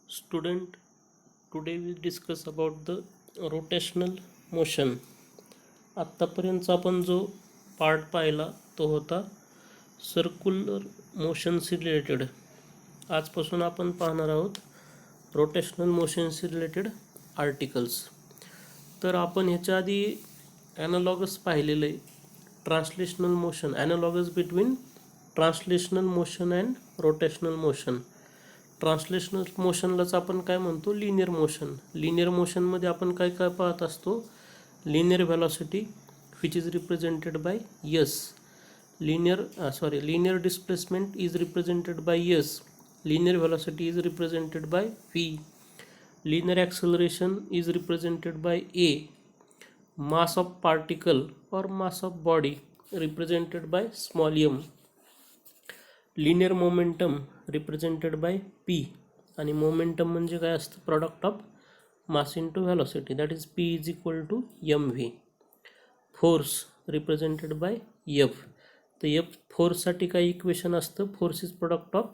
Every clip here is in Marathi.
Student, today we discuss about the rotational motion. आत्तापर्यंत आपण जो पार्ट पाहिला तो होता सर्क्युलर मोशनशी रिलेटेड. आजपासून आपण पाहणार आहोत रोटेशनल मोशनशी रिलेटेड आर्टिकल्स. तर आपण ह्याच्या आधी ॲनालॉगस पाहिलेलं आहे. Translational motion, analogous between translational motion and rotational motion. Translational मोशनलाच आपण काय म्हणतो, लिनियर मोशन. लिनियर मोशनमध्ये आपण काय काय पाहत असतो, linear velocity which is represented by S. Linear displacement is represented by S. Linear velocity is represented by V. Linear acceleration is represented by A. Mass of particle और mass of body represented by small M. Linear momentum represented by P. आणि मोमेंटम म्हणजे काय असतं, product of mass into velocity, that is P is equal to M V. Force represented by F. तर एफ फोर्ससाठी काही इक्वेशन असतं, force is product of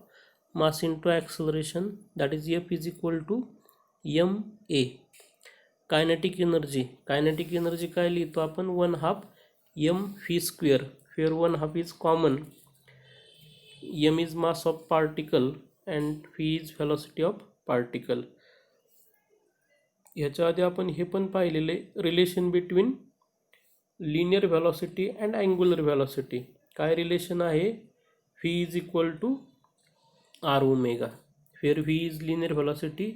mass into acceleration, that is F is equal to M A. Kinetic energy काय लिहितो आपण, 1/2 M V square, where 1/2 is common. m is mass of particle and v is velocity of particle. ह्याच्या आधी आपण हे पण पाहिलेले relation between linear velocity and angular velocity. काय रिलेशन आहे, v is equal to R omega, where v is linear velocity,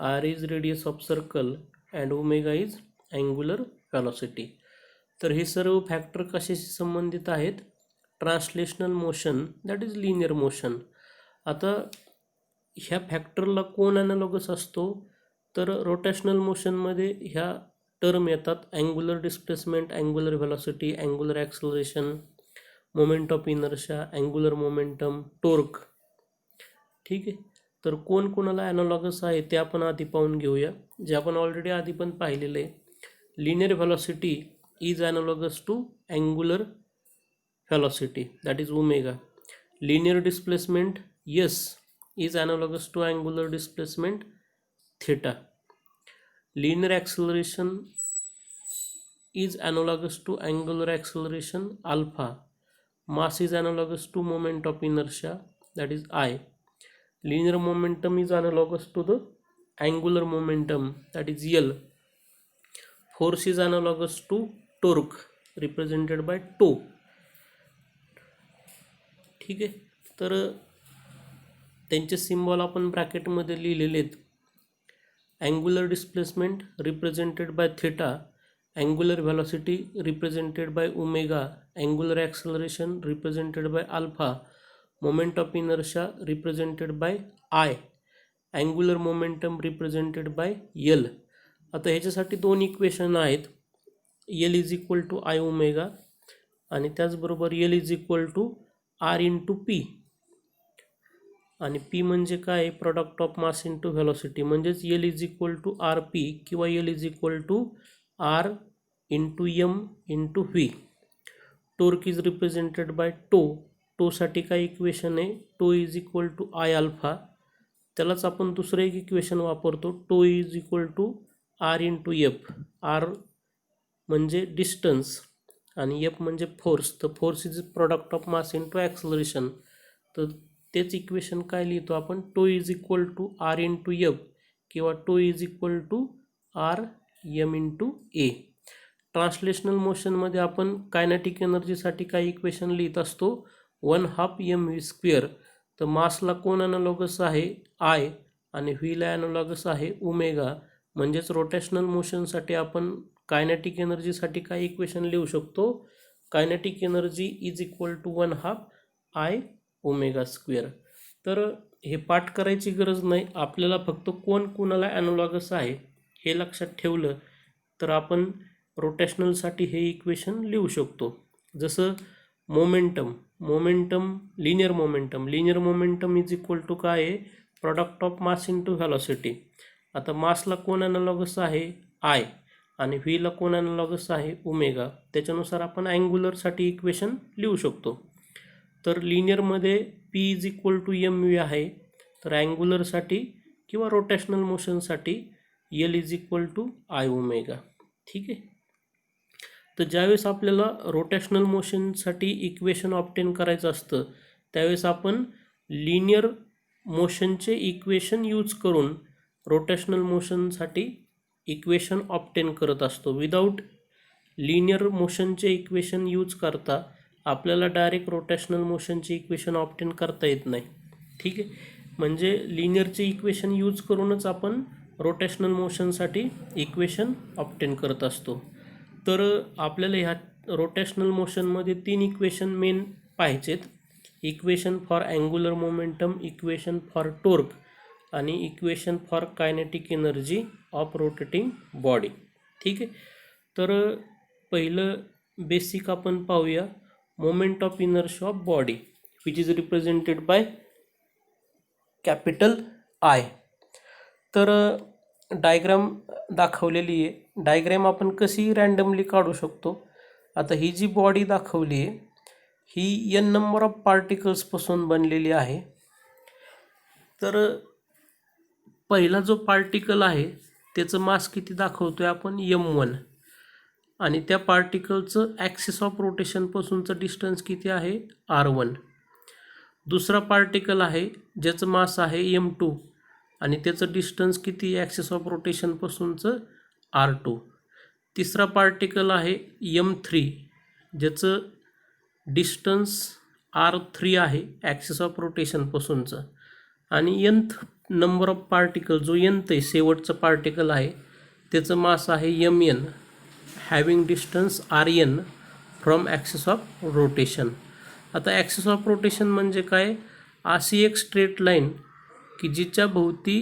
r is radius of circle and omega is angular velocity. तर हे सर्व फॅक्टर कशाशी संबंधित आहेत, translational motion, that is linear motion. आता ह्या फॅक्टरला कोण ॲनालॉगस असतो, तर रोटेशनल मोशनमध्ये ह्या टर्म येतात, angular displacement, angular velocity, angular acceleration, moment of inertia, angular momentum, torque. ठीक आहे. तर कोण कोणाला ॲनालॉगस आहे ते आपण आधी पाहून घेऊया, जे आपण ऑलरेडी आधी पण पाहिलेलं आहे. Linear velocity is analogous to angular velocity, that is omega. Linear displacement s is analogous to angular displacement theta. Linear acceleration is analogous to angular acceleration alpha. Mass is analogous to moment of inertia, that is I. Linear momentum is analogous to the angular momentum, that is L. Force is analogous to torque, represented by tau. ठीक आहे. तर त्यांचे सिम्बॉल आपण ब्रॅकेटमध्ये लिहिलेले आहेत. Angular displacement represented by theta, angular velocity represented by omega, angular acceleration represented by alpha, moment of inertia represented by I, angular momentum represented by L. आता ह्याच्यासाठी दोन इक्वेशन आहेत, L is equal to I omega आणि त्याचबरोबर L is equal to R into P. आणि पी म्हणजे काय, product of mass into velocity, म्हणजेच L is equal to R P किंवा L is equal to R into M into V. Torque is represented by tau. टोसाठी काय इक्वेशन आहे, tau is equal to I alpha. त्यालाच आपण दुसरं एक इक्वेशन वापरतो, tau is equal to R into F. R म्हणजे डिस्टन्स आणि एफ म्हणजे फोर्स. तर force is product of mass into acceleration. तर तेच इक्वेशन काय लिहितो आपण, tau is equal to R into F किंवा tau is equal to R M into A. Translational मोशनमध्ये आपण कायनेटिक एनर्जीसाठी काय इक्वेशन लिहित असतो, 1/2 एम व्ही स्क्वेअर. तर मासला कोण ॲनालॉगस आहे, आय, आणि व्हीला ॲनालॉगस आहे ओमेगा. म्हणजेच रोटेशनल मोशनसाठी आपण कायनेटिक एनर्जीसाठी काय इक्वेशन लिहू शकतो, kinetic energy is equal to 1/2 I omega square. तर हे पाठ करायची गरज नाही, आपल्याला फक्त कोण कोणाला ॲनालॉगस आहे हे लक्षात ठेवलं तर आपण रोटेशनलसाठी हे इक्वेशन लिहू शकतो. जसं momentum linear momentum is equal to काय आहे, product of mass into velocity. आता मासला कोण ॲनालॉगस आहे, आय, आणि व्हीला कोण ॲनालॉगस आहे, ओमेगा. त्याच्यानुसार आपण अँग्युलरसाठी इक्वेशन लिहू शकतो. तर लिनियरमध्ये P is equal to M V आहे, तर अँग्युलरसाठी किंवा रोटेशनल मोशनसाठी L is equal to I omega. ठीक आहे. तर ज्यावेळेस आपल्याला रोटेशनल मोशनसाठी इक्वेशन ऑब्टेन करायचं असतं त्यावेळेस आपण लिनियर मोशनचे इक्वेशन यूज करून रोटेशनल मोशनसाठी इक्वेशन ऑब्टेन करत असतो. विदाऊट लिनियर मोशनचे इक्वेशन यूज करता आपल्याला डायरेक्ट रोटेशनल मोशनचे इक्वेशन ऑब्टेन करता येत नाही. ठीक आहे. म्हणजे लिनियरचे इक्वेशन यूज करूनच आपण रोटेशनल मोशनसाठी इक्वेशन ऑब्टेन करत असतो. तर आपल्याला ह्या रोटेशनल मोशनमध्ये 3 इक्वेशन मेन पाहिजेत. Equation for angular momentum, equation for torque आणि equation for kinetic energy of rotating body. ठीक आहे. तर पहिलं बेसिक आपण पाहूया moment of inertia of body which is represented by capital I. तर डायग्राम दाखवलेली आहे. डायग्राम आपण कशी रँडमली काढू शकतो. आता ही जी बॉडी दाखवली आहे ही n नंबर ऑफ पार्टिकल्सपासून बनलेली आहे. तर पहिला जो पार्टिकल आहे त्याचं मास किती दाखवतोय आपण m1 आणि त्या पार्टिकलचं ॲक्सिस ऑफ रोटेशनपासूनचं डिस्टन्स किती आहे r1. दुसरा पार्टिकल आहे ज्याचं मास आहे m2 आणि त्याचं डिस्टन्स किती ॲक्सिस ऑफ रोटेशनपासूनचं r2. तिसरा पार्टिकल आहे m3 ज्याचं डिस्टन्स r3 आहे ॲक्सिस ऑफ रोटेशनपासूनचं. आणि nth नंबर ऑफ पार्टिकल जो nth आहे शेवटचं पार्टिकल आहे त्याचं मास आहे mn having distance rn from axis of rotation. आता ॲक्सिस ऑफ रोटेशन म्हणजे काय, अशी एक स्ट्रेट लाईन की जिच्या भोवती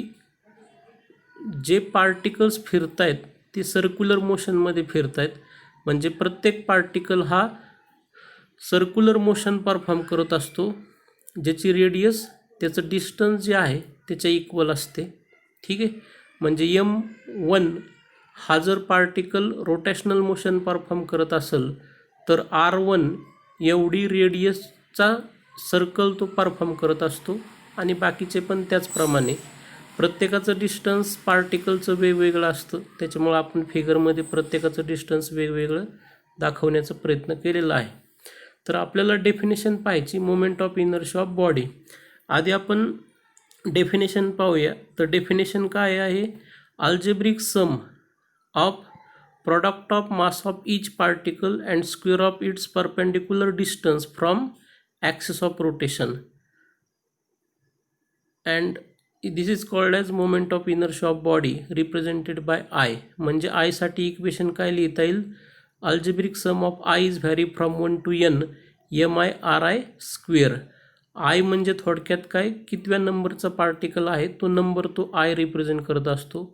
जे पार्टिकल्स फिरत आहेत ते सर्क्युलर मोशनमध्ये फिरत आहेत. म्हणजे प्रत्येक पार्टिकल हा सर्क्युलर मोशन परफॉर्म करत असतो ज्याची रेडियस त्याचं डिस्टन्स जे आहे त्याच्या इक्वल असते. ठीक आहे. म्हणजे m1 हा जर पार्टिकल रोटेशनल मोशन परफॉर्म करत असेल तर r1 एवढी रेडियसचा सर्कल तो परफॉर्म करत असतो आणि बाकीचे पण त्याचप्रमाणे. प्रत्येकाचं डिस्टन्स पार्टिकलचं वेगवेगळं असतं त्याच्यामुळे आपण फिगरमध्ये प्रत्येकाचं डिस्टन्स वेगवेगळं दाखवण्याचा प्रयत्न केलेला आहे. तर आपल्याला डेफिनेशन पाहायची moment of inertia of body. आधी आपण डेफिनेशन पाहूया. तर डेफिनेशन काय आहे, algebraic sum of product of mass of each particle and square of its perpendicular distance from axis of rotation, and this is called as moment of inertia of body represented by I. म्हणजे I साठी इक्वेशन काय लिहिता येईल, algebraic sum of I is vary from 1 to n mi ri square. I म्हणजे थोडक्यात काय, कितव्या नंबरचा पार्टिकल आहे तो नंबर तो I रिप्रेझेंट करत असतो.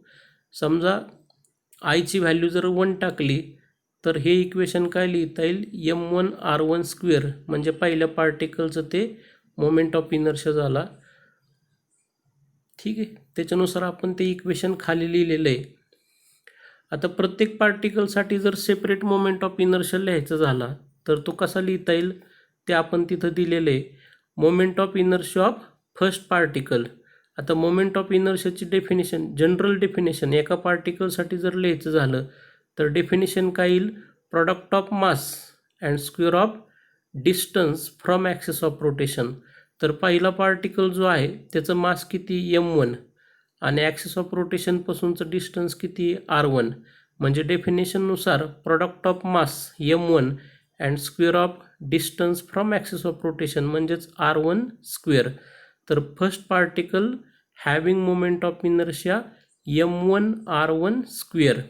समजा आयची व्हॅल्यू जर 1 टाकली तर हे इक्वेशन काय लिहिता येईल, m1 r1 स्क्वेअर म्हणजे पहिल्या पार्टिकलचं ते मोमेंट ऑफ इनर्शिया झाला. ठीक आहे. त्याच्यानुसार आपण ते इक्वेशन खाली लिहिलेलं आहे. आता प्रत्येक पार्टिकलसाठी जर सेपरेट मोमेंट ऑफ इनर्शिया लिहायचा झाला तर तो कसा लिहिता येईल ते आपण तिथं दिलेलं आहे. Moment of inertia of first particle. आता मोमेंट ऑफ इनर्शियाची डेफिनेशन, जनरल डेफिनेशन एका पार्टिकलसाठी जर लिहायचं झालं तर डेफिनेशन काय येईल, product of mass and square of distance from axis of rotation. तर पहिला पार्टिकल जो आहे त्याचं मास किती m1 आणि ॲक्सिस ऑफ रोटेशनपासूनचं डिस्टन्स किती r1. म्हणजे डेफिनेशननुसार product of mass m1 and square of distance from axis of rotation म्हणजेच r1 स्क्वेअर. तर first particle having moment of inertia m1 r1 square.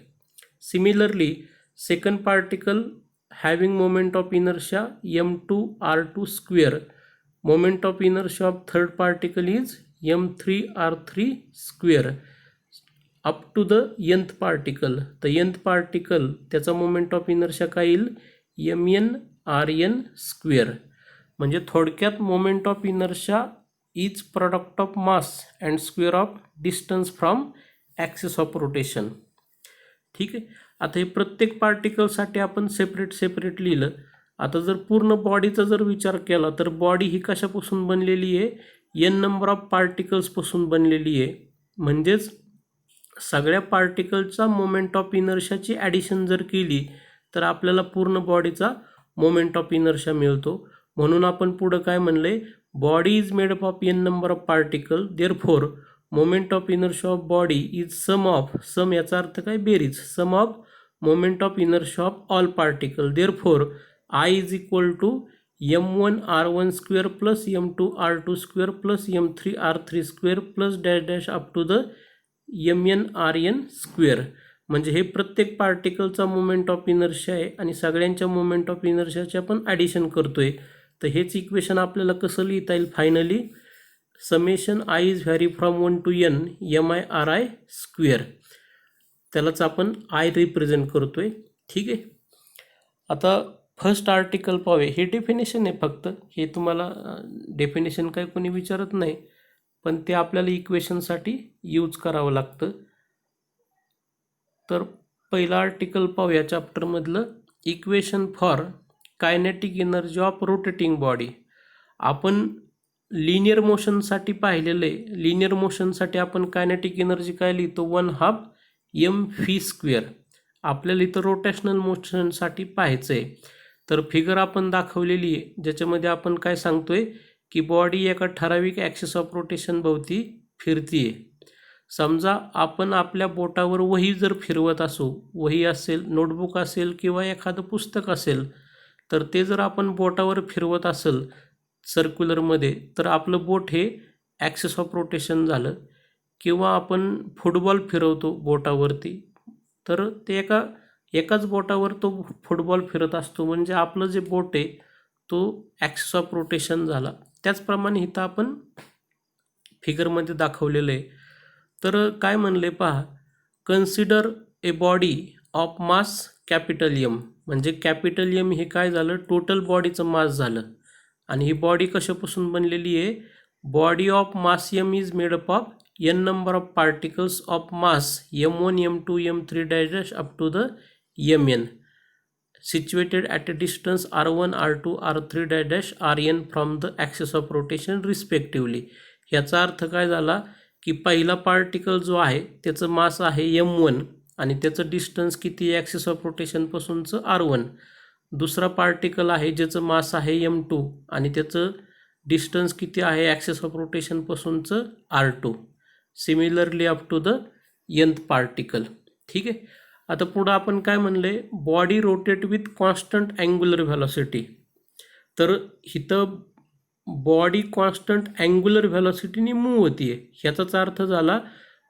Similarly second particle having moment of inertia m2 r2 square. Moment of inertia of third particle is m3 r3 square up to the nth particle. तर nth पार्टिकल त्याचा मोमेंट ऑफ इनर्शिया काय येईल, mn rn स्क्वेअर. म्हणजे थोडक्यात moment of inertia is product of mass and square of distance from axis of rotation. ठीक आहे. आता हे प्रत्येक पार्टिकलसाठी आपण सेपरेट लिहिलं. आता जर पूर्ण बॉडीचा जर विचार केला तर बॉडी ही कशापासून बनलेली आहे, n नंबर ऑफ पार्टिकल्सपासून बनलेली आहे. म्हणजेच सगळ्या पार्टिकलचा मोमेंट ऑफ इनर्शियाची ॲडिशन जर केली तर आपल्याला पूर्ण बॉडीचा मोमेंट ऑफ इनर्शिया मिळतो. म्हणून आपण पुढं काय म्हणले, body is made up of N number of particle, therefore moment of inertia of body is sum of, sum याचा अर्थ काय, बेरीज, sum of moment of inertia of all particle, therefore I is equal to m1r1 square plus m2r2 square plus m3r3 square plus dash dash up to the mn square. म्हणजे हे प्रत्येक पार्टिकलचा मोमेंट ऑफ इनर्शिया आहे आणि सगळ्यांच्या मोमेंट ऑफ इनर्शियाचे आपण ॲडिशन करतोय. तर हेच इक्वेशन आपल्याला कसं लिहिता येईल finally, summation I is vary from 1 to n mi/ri square, त्यालाच आपण आय रिप्रेझेंट करतोय. ठीक आहे. आता फर्स्ट आर्टिकल पाहूया. हे डेफिनेशन आहे फक्त, हे तुम्हाला डेफिनेशन काही कोणी विचारत नाही, पण ते आपल्याला इक्वेशनसाठी यूज करावं लागतं. तर पहिला आर्टिकल पाहूया चॅप्टरमधलं, equation for kinetic energy of rotating body. आपण लिनियर मोशनसाठी पाहिलेलं आहे. लिनियर मोशनसाठी आपण कायनेटिक एनर्जी काय लिहितो, 1/2 mv². आपल्याला इथं रोटेशनल मोशनसाठी पाहायचं आहे. तर फिगर आपण दाखवलेली आहे, ज्याच्यामध्ये आपण काय सांगतोय की बॉडी एका ठराविक ॲक्सिस ऑफ रोटेशन भोवती फिरतीये. समजा आपण आपल्या बोटावर वही जर फिरवत असू, वही असेल, नोटबुक असेल किंवा एखादं पुस्तक असेल, तर ते जर आपण बोटावर फिरवत असेल सर्क्युलरमध्ये, तर आपलं बोट हे ॲक्सिस ऑफ रोटेशन झालं. किंवा आपण फुटबॉल फिरवतो बोटावरती, तर ते एकाच बोटावर तो फुटबॉल फिरत असतो, म्हणजे आपलं जे बोट आहे तो ॲक्सिस ऑफ रोटेशन झाला. त्याचप्रमाणे इथं आपण फिगरमध्ये दाखवलेलं आहे. तर काय म्हणले पहा, consider a body of mass capital M. म्हणजे कॅपिटल एम हे काय झालं, टोटल बॉडीचं मास झालं. आणि ही बॉडी कशापासून बनलेली आहे, body of mass M is made up of n number of particles of mass m1 m2 m3 dash dash up to the mn situated at a distance r1 r2 r3 dash dash rn from the axis of rotation respectively. याचा अर्थ काय झाला की पहिला पार्टिकल जो आहे त्याचं मास आहे m1 आणि त्याचं डिस्टन्स किती, ॲक्सिस ऑफ रोटेशनपासूनचं r1. दुसरा पार्टिकल आहे ज्याचं मास आहे m2 आणि त्याचं डिस्टन्स किती आहे, ॲक्सिस ऑफ रोटेशनपासूनचं r2. Similarly up to the nth particle. ठीक आहे. आता पुढं आपण काय म्हणले, body rotate with constant angular velocity. तर इथं बॉडी कॉन्स्टंट अँग्युलर व्हेलॉसिटीने मूव्ह होतीये. ह्याचाच अर्थ झाला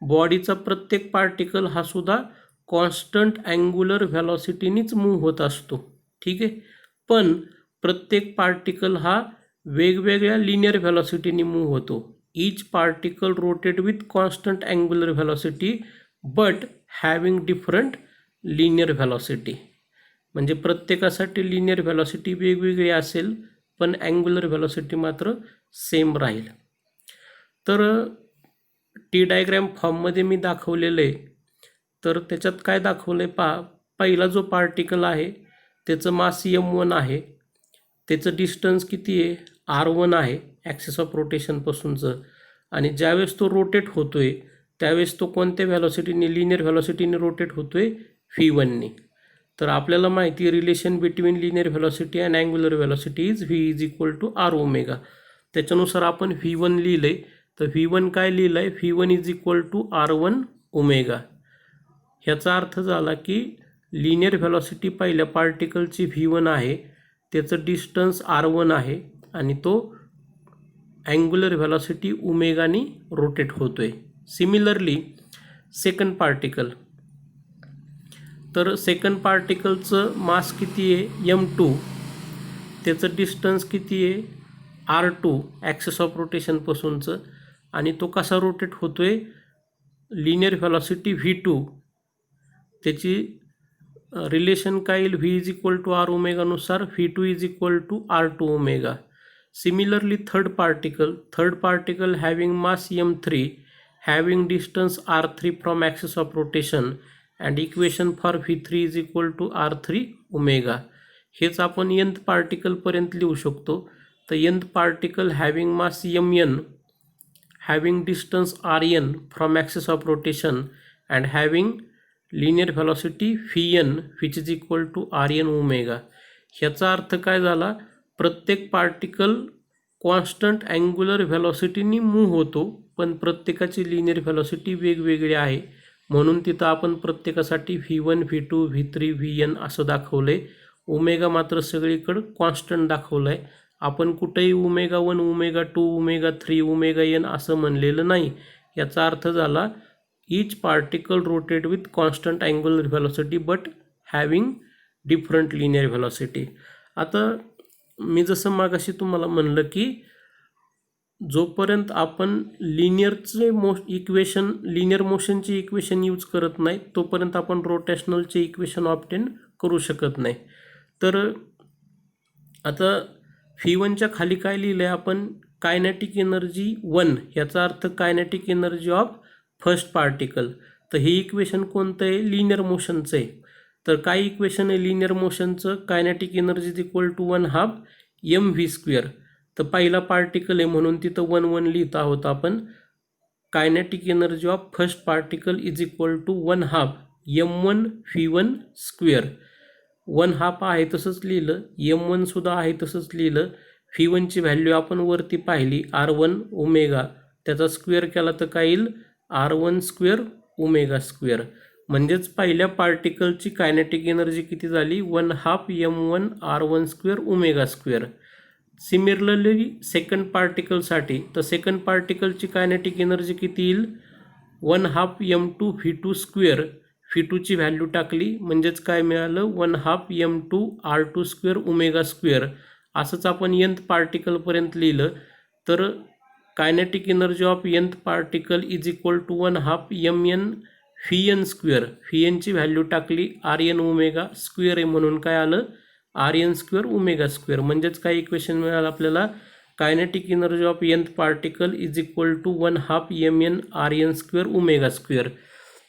बॉडीचा प्रत्येक पार्टिकल हा सुद्धा कॉन्स्टंट अँग्युलर व्हेलॉसिटीनीच मूव्ह होत असतो. ठीक आहे. पण प्रत्येक पार्टिकल हा वेगवेगळ्या लिनियर व्हेलॉसिटीने मूव्ह होतो. Each particle rotate with constant angular velocity but having different linear velocity. म्हणजे प्रत्येकासाठी लिनियर व्हेलॉसिटी वेगवेगळी असेल पण अँग्युलर व्हेलॉसिटी मात्र सेम राहील. तर टी डायग्रॅम फॉर्ममध्ये मी दाखवलेलं आहे. तर त्याच्यात काय दाखवलं आहे पहा, पहिला जो पार्टिकल आहे त्याचं मास m1 आहे, त्याचं डिस्टन्स किती आहे, r1 आहे ॲक्सिस ऑफ रोटेशनपासूनचं. आणि ज्यावेळेस तो रोटेट होतोय त्यावेळेस तो कोणत्या व्हॅलॉसिटीने, लिनियर व्हॅलॉसिटीने रोटेट होतोय, v1ने. तर आपल्याला माहिती आहे relation between linear velocity and angular velocity is v is equal to r omega. त्याच्यानुसार आपण v1 लिहिलं आहे. तर v1 काय लिहिलं आहे, v1 is equal to r1 omega. ह्याचा अर्थ झाला की लिनियर व्हेलॉसिटी पहिल्या पार्टिकलची v1 आहे, त्याचं डिस्टन्स r1 आहे आणि तो अँग्युलर व्हेलॉसिटी ओमेगानी रोटेट होतोय. सिमिलरली सेकंड पार्टिकल, तर सेकंड पार्टिकलचं मास किती आहे m2, त्याचं डिस्टन्स किती आहे r2 ॲक्सिस ऑफ रोटेशनपासूनचं आणि तो कसा रोटेट होतोय, लिनियर व्हेलॉसिटी v2, त्याची रिलेशन काय येईल, v is equal to r ओमेगानुसार v2 is equal to r2 omega. Similarly third particle having mass m3 having distance r3 from axis of rotation and equation for v3 is equal to r3 omega. हेच आपण nth पार्टिकल पर्यंत लिहू शकतो. तर nth particle having mass mn having distance rn from axis of rotation and having linear velocity vn which is equal to rn omega. ह्याचा अर्थ काय झाला, प्रत्येक पार्टिकल कॉन्स्टंट अँग्युलर व्हेलॉसिटीनी मूव्ह होतो, पण प्रत्येकाची लिनियर व्हेलॉसिटी वेगवेगळी आहे. म्हणून तिथं आपण प्रत्येकासाठी V1 V2 V3 Vn असं दाखवलं आहे. ओमेगा मात्र सगळीकडं कॉन्स्टंट दाखवलं आहे. आपण कुठेही omega 1 omega 2 omega 3 omega n असं म्हणलेलं नाही. याचा अर्थ झाला each particle rotate with constant angular velocity but having different linear velocity. आता मी जसं मागाशी तुम्हाला म्हणलं की जोपर्यंत आपण लिनियरचे इक्वेशन लिनियर मोशनचे इक्वेशन यूज करत नाही तोपर्यंत आपण रोटेशनलचे इक्वेशन ऑब्टेन करू शकत नाही. तर आता V1च्या खाली काय लिहिलं आहे आपण, कायनेटिक एनर्जी 1, याचा अर्थ kinetic energy of first particle. तर हे इक्वेशन कोणतं आहे, लिनियर मोशनचं आहे. तर काय इक्वेशन आहे लिनियर मोशनचं, kinetic energy is equal to 1/2 mv². तर पहिला पार्टिकल आहे म्हणून तिथं 1 लिहित आहोत आपण. Kinetic energy of first particle is equal to 1/2 m1v1². 1/2 आहे तसंच लिहिलं, m1 सुद्धा आहे तसंच लिहिलं. V1ची व्हॅल्यू आपण वरती पाहिली r1 ओमेगा, त्याचा स्क्वेअर केला तर काय येईल r1² ओमेगा². म्हणजेच पहिल्या पार्टिकलची कायनेटिक एनर्जी किती झाली 1/2 m1 r1² ओमेगा². सिमिलरली सेकंड पार्टिकलसाठी, तर सेकंड पार्टिकलची कायनेटिक एनर्जी किती येईल 1/2 m2 v2². V2ची व्हॅल्यू टाकली म्हणजेच काय मिळालं 1/2 m2 r2² ओमेगा². असंच आपण nth पार्टिकलपर्यंत लिहिलं तर kinetic energy of nth particle is equal to 1/2 mn vn². Vnची व्हॅल्यू टाकली rn ओमेगा² आहे म्हणून काय आलं rn² ओमेगा². म्हणजेच काय इक्वेशन मिळालं आपल्याला, kinetic energy of nth particle is equal to 1/2 mn rn² omega.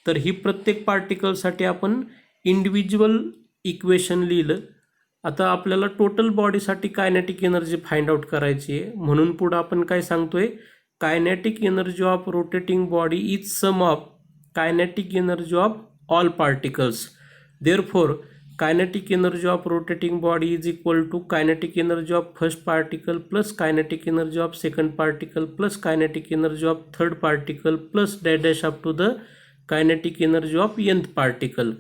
तर ही प्रत्येक पार्टिकलसाठी आपण इंडिव्हिज्युअल इक्वेशन लिहिलं. आता आपल्याला टोटल बॉडीसाठी कायनेटिक एनर्जी फाइंड आउट करायची आहे. म्हणून पुढं आपण काय सांगतोय, kinetic energy of rotating body is sum of kinetic energy of all particles. Therefore kinetic energy of rotating body is equal to kinetic energy of first particle plus kinetic energy of second particle plus kinetic energy of third particle plus dash up to the kinetic energy of nth particle.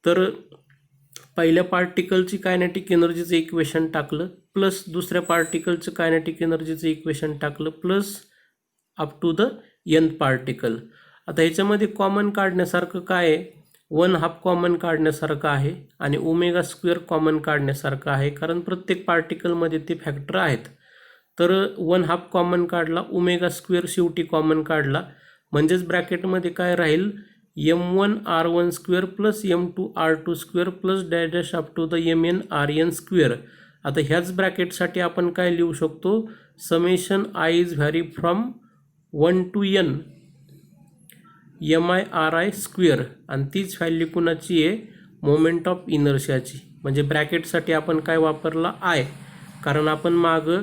तर पहिल्या पार्टिकलची कायनेटिक एनर्जीचं इक्वेशन टाकलं प्लस दुसऱ्या पार्टिकलचं कायनेटिक एनर्जीचं इक्वेशन टाकलं plus up to the nth particle. आता ह्याच्यामध्ये कॉमन काढण्यासारखं काय आहे, 1/2 कॉमन काढण्यासारखं आहे आणि ओमेगा² कॉमन काढण्यासारखं आहे, कारण प्रत्येक पार्टिकलमध्ये ते फॅक्टर आहेत. तर 1/2 कॉमन काढला, ओमेगा² शेवटी कॉमन काढला, म्हणजेच ब्रॅकेटमध्ये काय राहील m1 r1² plus m2 r2² plus dash up to the mn rn². आता ह्याच ब्रॅकेटसाठी आपण काय लिहू शकतो, summation i is vary from 1 to n mi/ri². आणि तीच व्हॅल्यू कुणाची आहे, मोमेंट ऑफ इनर्शियाची. म्हणजे ब्रॅकेटसाठी आपण काय वापरला i, कारण आपण मागं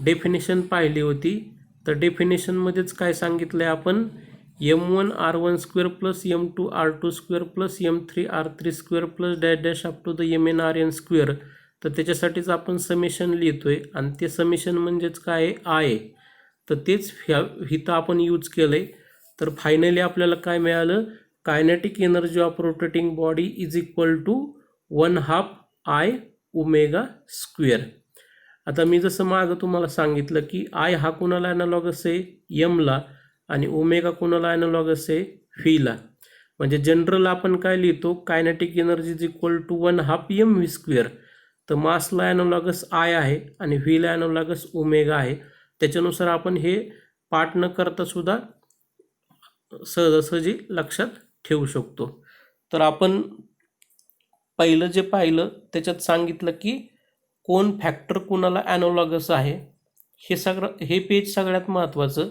डेफिनेशन पाहिली होती. तर डेफिनेशनमध्येच काय सांगितलं आहे आपण, m1 r1² plus m2 r2² plus m3 r3² plus dash up to the mn rn². तर त्याच्यासाठीच आपण समेशन लिहितोय आणि ते समेशन म्हणजेच काय आहे, तर तेच इथं आपण यूज केलं आहे. तर फायनली आपल्याला काय मिळालं, kinetic energy of rotating body is equal to 1/2 I omega. आता मी जसं मागं तुम्हाला सांगितलं की I हा कोणाला ॲनालॉगस आहे, यमला, आणि ओमेगा कोणाला ॲनालॉगस आहे, व्हीला. म्हणजे जनरल आपण काय लिहितो, kinetic energy is equal to 1/2 mv². तर मासला ॲनालॉगस I आहे आणि व्हीला ॲनालॉगस ओमेगा आहे. त्याच्यानुसार आपण हे पाठ न करता सुद्धा सहजासहजी लक्षात ठेवू शकतो. तर आपण पहिलं जे पाहिलं त्याच्यात सांगितलं की कोण फॅक्टर कुणाला ॲनालॉगस आहे, हे पेज सगळ्यात महत्त्वाचं.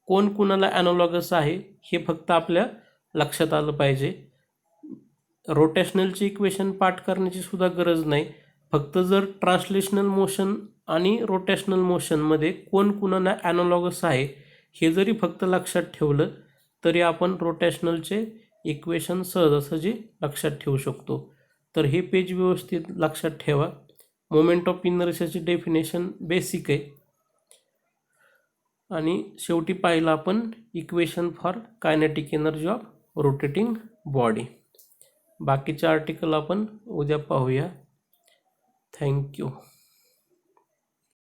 कोण कुणाला ॲनालॉगस आहे हे फक्त आपल्या लक्षात आलं पाहिजे. रोटेशनलची इक्वेशन पाठ करण्याची सुद्धा गरज नाही. फक्त जर ट्रान्सलेशनल मोशन आणि रोटेशनल मोशनमध्ये कोण कुणाला ॲनालॉगस आहे हे जरी फक्त लक्षात ठेवलं तरी आपण रोटेशनलचे इक्वेशन सहजासहजी लक्षात ठेवू शकतो. तर हे पेज व्यवस्थित लक्षात ठेवा. मोमेंट ऑफ इनर्शियाची डेफिनेशन बेसिक आहे. आणि शेवटी पाहिलं आपण equation for kinetic energy of rotating body. बाकीचे आर्टिकल आपण उद्या पाहूया. थँक्यू.